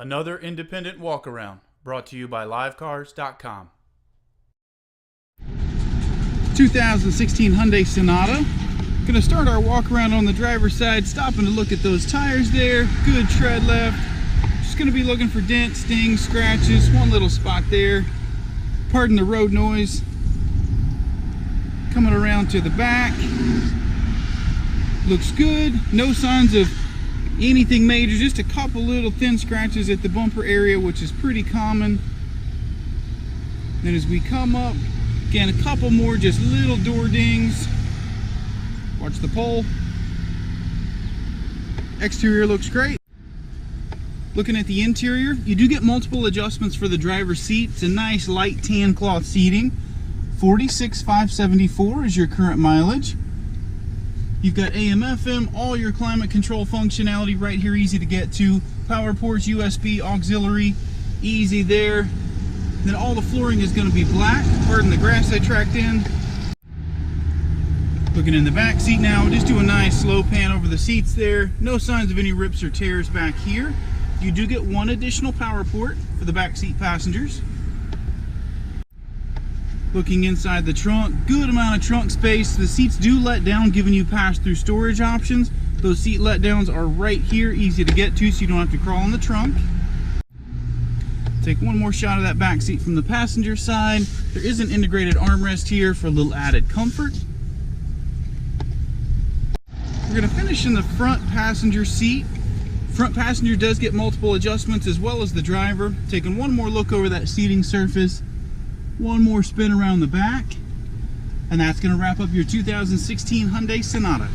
Another independent walk-around brought to you by livecars.com. 2016 Hyundai Sonata. Going to start our walk around on the driver's side, stopping to look at those tires there. Good tread left. Just going to be looking for dents, stings, scratches. One little spot there. Pardon the road noise. Coming around to the back. Looks good. No signs of anything major, just a couple little thin scratches at the bumper area, which is pretty common. Then as we come up, again, a couple more just little door dings. Watch the pole. Exterior looks great. Looking at the interior, you do get multiple adjustments for the driver's seat. It's a nice light tan cloth seating. 46,574 is your current mileage. You've got AM, FM, all your climate control functionality right here, easy to get to. Power ports, USB, auxiliary, easy there. Then all the flooring is going to be black. Pardon the grass I tracked in. Looking in the back seat now, just do a nice slow pan over the seats there. No signs of any rips or tears back here. You do get one additional power port for the back seat passengers. Looking inside the trunk, good amount of trunk space. The seats do let down, giving you pass-through storage options. Those seat letdowns are right here, easy to get to, so you don't have to crawl in the trunk. Take one more shot of that back seat from the passenger side. There is an integrated armrest here for a little added comfort. We're going to finish in the front passenger seat. Front passenger does get multiple adjustments as well as the driver. Taking one more look over that seating surface. One more spin around the back, and that's going to wrap up your 2016 Hyundai Sonata.